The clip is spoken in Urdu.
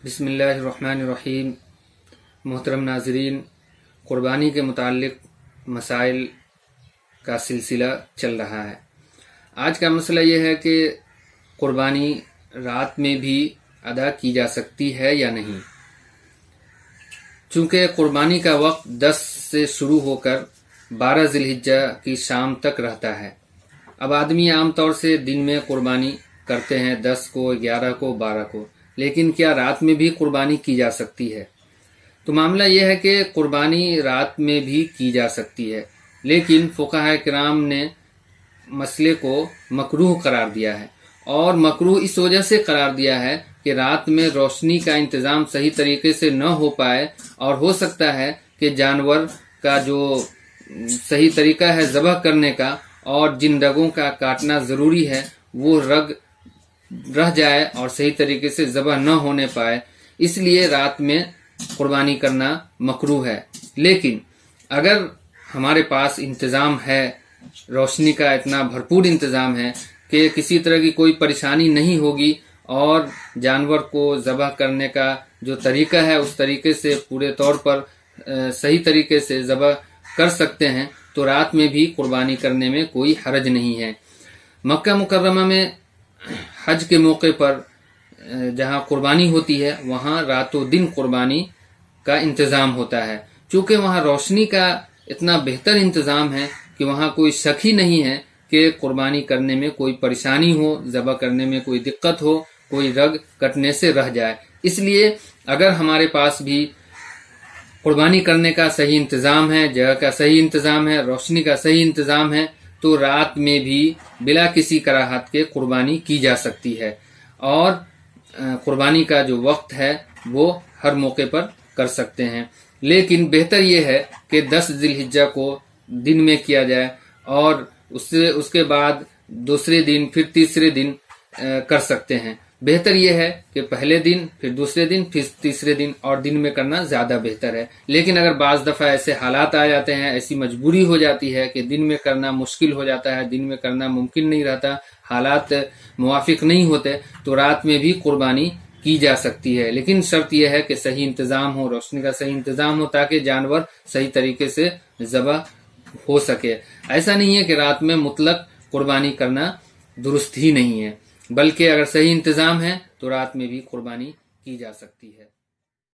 بسم اللہ الرحمن الرحیم۔ محترم ناظرین، قربانی کے متعلق مسائل کا سلسلہ چل رہا ہے۔ آج کا مسئلہ یہ ہے کہ قربانی رات میں بھی ادا کی جا سکتی ہے یا نہیں، چونکہ قربانی کا وقت 10 سے شروع ہو کر 12 ذی الحجہ کی شام تک رہتا ہے۔ اب آدمی عام طور سے دن میں قربانی کرتے ہیں، 10 کو، 11 کو، 12 کو، لیکن کیا رات میں بھی قربانی کی جا سکتی ہے؟ تو معاملہ یہ ہے کہ قربانی رات میں بھی کی جا سکتی ہے، لیکن فقہاء کرام نے مسئلے کو مکروہ قرار دیا ہے، اور مکروہ اس وجہ سے قرار دیا ہے کہ رات میں روشنی کا انتظام صحیح طریقے سے نہ ہو پائے، اور ہو سکتا ہے کہ جانور کا جو صحیح طریقہ ہے ذبح کرنے کا اور جن رگوں کا کاٹنا ضروری ہے وہ رگ رہ جائے اور صحیح طریقے سے ذبح نہ ہونے پائے، اس لیے رات میں قربانی کرنا مکروہ ہے۔ لیکن اگر ہمارے پاس انتظام ہے، روشنی کا اتنا بھرپور انتظام ہے کہ کسی طرح کی کوئی پریشانی نہیں ہوگی، اور جانور کو ذبح کرنے کا جو طریقہ ہے اس طریقے سے پورے طور پر صحیح طریقے سے ذبح کر سکتے ہیں، تو رات میں بھی قربانی کرنے میں کوئی حرج نہیں ہے۔ مکہ مکرمہ میں حج کے موقع پر جہاں قربانی ہوتی ہے وہاں رات و دن قربانی کا انتظام ہوتا ہے، چونکہ وہاں روشنی کا اتنا بہتر انتظام ہے کہ وہاں کوئی شک ہی نہیں ہے کہ قربانی کرنے میں کوئی پریشانی ہو، ذبح کرنے میں کوئی دقت ہو، کوئی رگ کٹنے سے رہ جائے۔ اس لیے اگر ہمارے پاس بھی قربانی کرنے کا صحیح انتظام ہے، جگہ کا صحیح انتظام ہے، روشنی کا صحیح انتظام ہے، تو رات میں بھی بلا کسی کراہت کے قربانی کی جا سکتی ہے، اور قربانی کا جو وقت ہے وہ ہر موقع پر کر سکتے ہیں۔ لیکن بہتر یہ ہے کہ 10 ذی الحجہ کو دن میں کیا جائے، اور اس کے بعد دوسرے دن، پھر تیسرے دن کر سکتے ہیں۔ بہتر یہ ہے کہ پہلے دن، پھر دوسرے دن، پھر تیسرے دن، اور دن میں کرنا زیادہ بہتر ہے۔ لیکن اگر بعض دفعہ ایسے حالات آ جاتے ہیں، ایسی مجبوری ہو جاتی ہے کہ دن میں کرنا مشکل ہو جاتا ہے، دن میں کرنا ممکن نہیں رہتا، حالات موافق نہیں ہوتے، تو رات میں بھی قربانی کی جا سکتی ہے، لیکن شرط یہ ہے کہ صحیح انتظام ہو، روشنی کا صحیح انتظام ہو، تاکہ جانور صحیح طریقے سے ذبح ہو سکے۔ ایسا نہیں ہے کہ رات میں مطلق قربانی کرنا درست ہی نہیں ہے، بلکہ اگر صحیح انتظام ہے تو رات میں بھی قربانی کی جا سکتی ہے۔